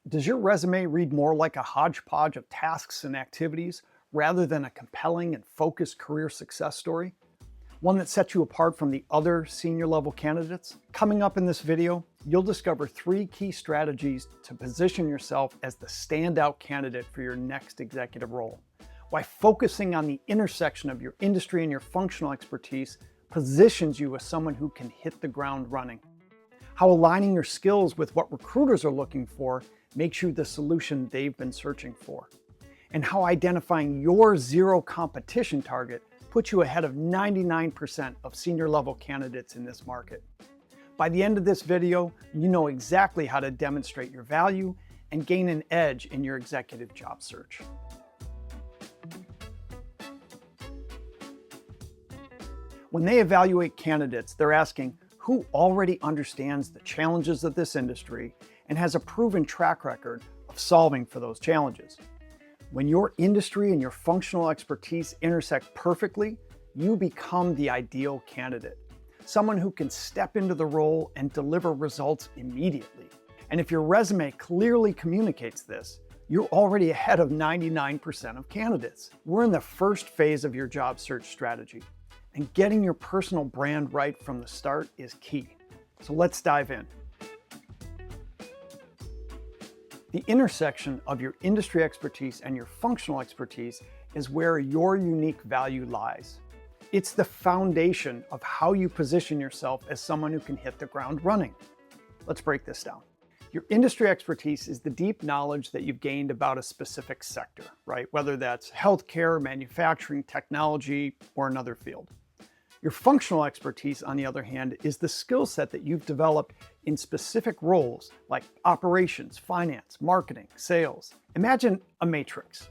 Does your resume read more like a hodgepodge of tasks and activities rather than a compelling and focused career success story? One that sets you apart from the other senior level candidates? Coming up in this video, you'll discover 3 key strategies to position yourself as the standout candidate for your next executive role. Why focusing on the intersection of your industry and your functional expertise positions you as someone who can hit the ground running. How aligning your skills with what recruiters are looking for makes you the solution they've been searching for. And how identifying your zero competition target puts you ahead of 99% of senior level candidates in this market. By the end of this video, you know exactly how to demonstrate your value and gain an edge in your executive job search. When they evaluate candidates, they're asking who already understands the challenges of this industry and has a proven track record of solving for those challenges. When your industry and your functional expertise intersect perfectly, you become the ideal candidate. Someone who can step into the role and deliver results immediately. And if your resume clearly communicates this, you're already ahead of 99% of candidates. We're in the first phase of your job search strategy, and getting your personal brand right from the start is key. So let's dive in. The intersection of your industry expertise and your functional expertise is where your unique value lies. It's the foundation of how you position yourself as someone who can hit the ground running. Let's break this down. Your industry expertise is the deep knowledge that you've gained about a specific sector, right? Whether that's healthcare, manufacturing, technology, or another field. Your functional expertise, on the other hand, is the skill set that you've developed in specific roles like operations, finance, marketing, sales. Imagine a matrix,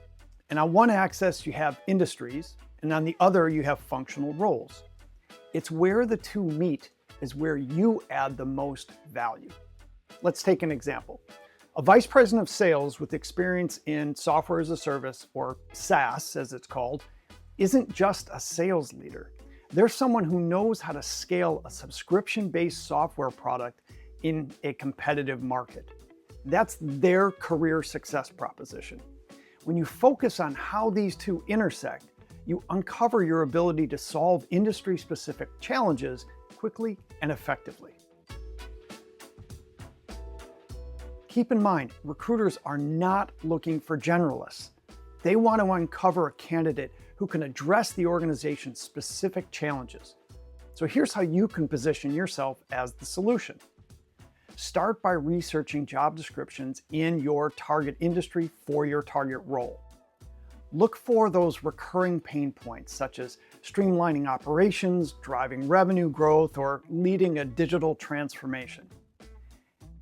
and on one axis you have industries, and on the other you have functional roles. It's where the two meet is where you add the most value. Let's take an example. A vice president of sales with experience in software as a service, or SaaS as it's called, isn't just a sales leader. They're someone who knows how to scale a subscription-based software product in a competitive market. That's their career success proposition. When you focus on how these two intersect, you uncover your ability to solve industry-specific challenges quickly and effectively. Keep in mind, recruiters are not looking for generalists. They want to uncover a candidate who can address the organization's specific challenges. So here's how you can position yourself as the solution. Start by researching job descriptions in your target industry for your target role. Look for those recurring pain points, such as streamlining operations, driving revenue growth, or leading a digital transformation.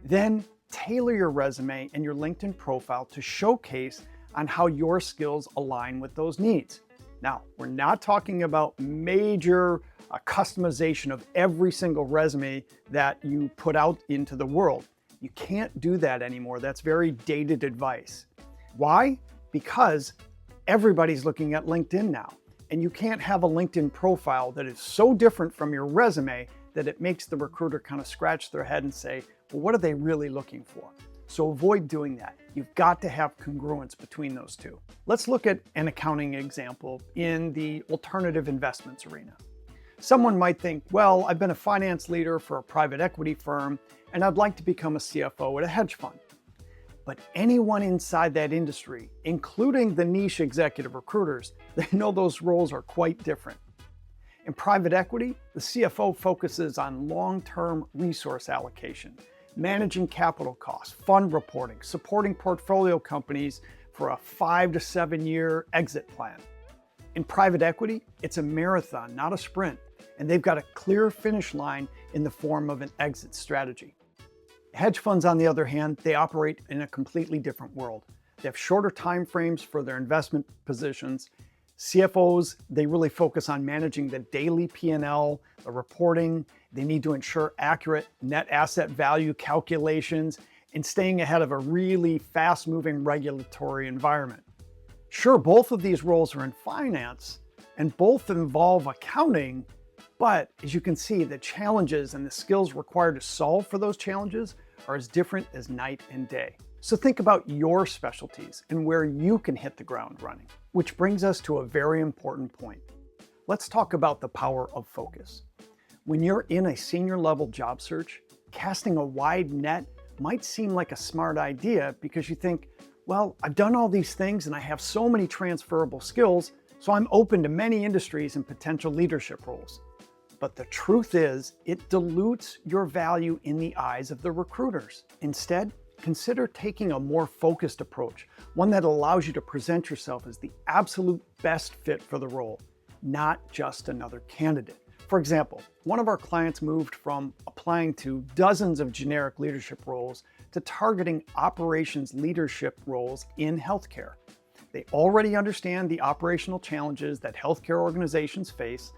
Then tailor your resume and your LinkedIn profile to showcase on how your skills align with those needs. Now, we're not talking about major customization of every single resume that you put out into the world. You can't do that anymore. That's very dated advice. Why? Because everybody's looking at LinkedIn now, and you can't have a LinkedIn profile that is so different from your resume that it makes the recruiter kind of scratch their head and say, well, what are they really looking for? So avoid doing that. You've got to have congruence between those two. Let's look at an accounting example in the alternative investments arena. Someone might think, well, I've been a finance leader for a private equity firm, and I'd like to become a CFO at a hedge fund. But anyone inside that industry, including the niche executive recruiters, they know those roles are quite different. In private equity, the CFO focuses on long-term resource allocation, managing capital costs, fund reporting, supporting portfolio companies for a 5 to 7 year exit plan. In private equity, it's a marathon, not a sprint, and they've got a clear finish line in the form of an exit strategy. Hedge funds, on the other hand, they operate in a completely different world. They have shorter time frames for their investment positions. CFOs, they really focus on managing the daily P&L, the reporting. They need to ensure accurate net asset value calculations and staying ahead of a really fast-moving regulatory environment. Sure, both of these roles are in finance and both involve accounting, but as you can see, the challenges and the skills required to solve for those challenges are as different as night and day. So think about your specialties and where you can hit the ground running. Which brings us to a very important point. Let's talk about the power of focus. When you're in a senior level job search, casting a wide net might seem like a smart idea because you think, well, I've done all these things and I have so many transferable skills, so I'm open to many industries and potential leadership roles. But the truth is, it dilutes your value in the eyes of the recruiters. Instead, consider taking a more focused approach, one that allows you to present yourself as the absolute best fit for the role, not just another candidate. For example, one of our clients moved from applying to dozens of generic leadership roles to targeting operations leadership roles in healthcare. They already understand the operational challenges that healthcare organizations face,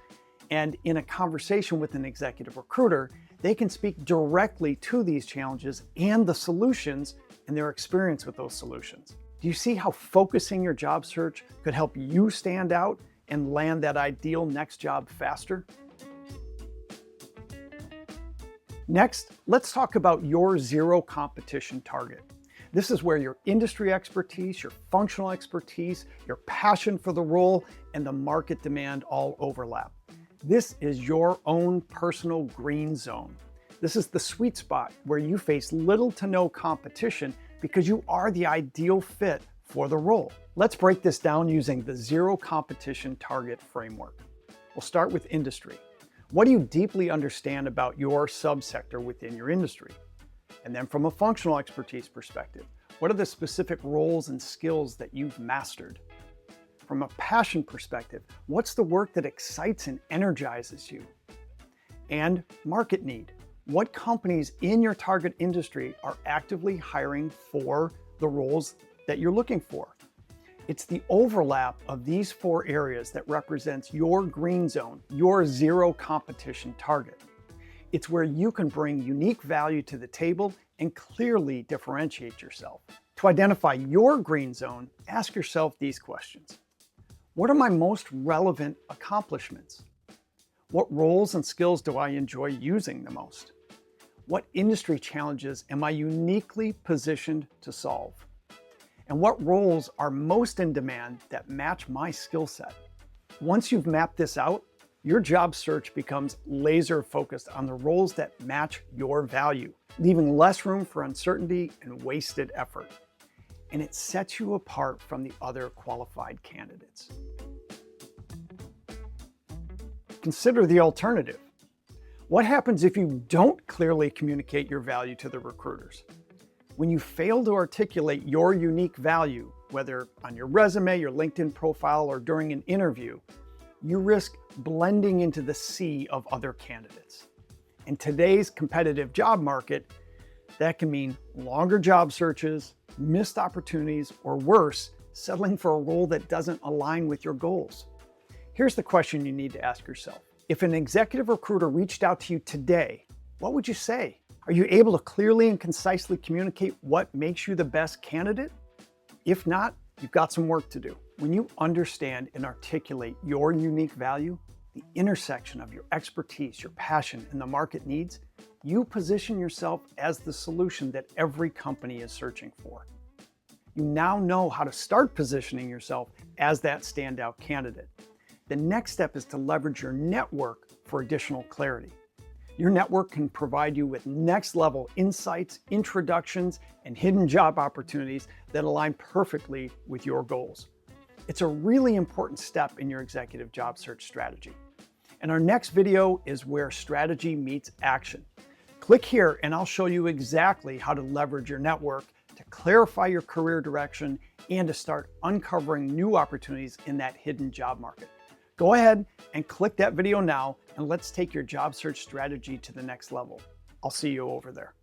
and in a conversation with an executive recruiter, they can speak directly to these challenges and the solutions and their experience with those solutions. Do you see how focusing your job search could help you stand out and land that ideal next job faster? Next, let's talk about your zero competition target. This is where your industry expertise, your functional expertise, your passion for the role, and the market demand all overlap. This is your own personal green zone. This is the sweet spot where you face little to no competition because you are the ideal fit for the role. Let's break this down using the zero competition target framework. We'll start with industry. What do you deeply understand about your subsector within your industry? And then from a functional expertise perspective, what are the specific roles and skills that you've mastered? From a passion perspective, what's the work that excites and energizes you? And market need. What companies in your target industry are actively hiring for the roles that you're looking for? It's the overlap of these four areas that represents your green zone, your zero competition target. It's where you can bring unique value to the table and clearly differentiate yourself. To identify your green zone, ask yourself these questions. What are my most relevant accomplishments? What roles and skills do I enjoy using the most? What industry challenges am I uniquely positioned to solve? And what roles are most in demand that match my skill set? Once you've mapped this out, your job search becomes laser focused on the roles that match your value, leaving less room for uncertainty and wasted effort. And it sets you apart from the other qualified candidates. Consider the alternative. What happens if you don't clearly communicate your value to the recruiters? When you fail to articulate your unique value, whether on your resume, your LinkedIn profile, or during an interview, you risk blending into the sea of other candidates. In today's competitive job market, that can mean longer job searches, missed opportunities, or worse, settling for a role that doesn't align with your goals. Here's the question you need to ask yourself. If an executive recruiter reached out to you today, what would you say? Are you able to clearly and concisely communicate what makes you the best candidate? If not, you've got some work to do. When you understand and articulate your unique value, the intersection of your expertise, your passion, and the market needs, you position yourself as the solution that every company is searching for. You now know how to start positioning yourself as that standout candidate. The next step is to leverage your network for additional clarity. Your network can provide you with next level insights, introductions, and hidden job opportunities that align perfectly with your goals. It's a really important step in your executive job search strategy. And our next video is where strategy meets action. Click here and I'll show you exactly how to leverage your network to clarify your career direction and to start uncovering new opportunities in that hidden job market. Go ahead and click that video now and let's take your job search strategy to the next level. I'll see you over there.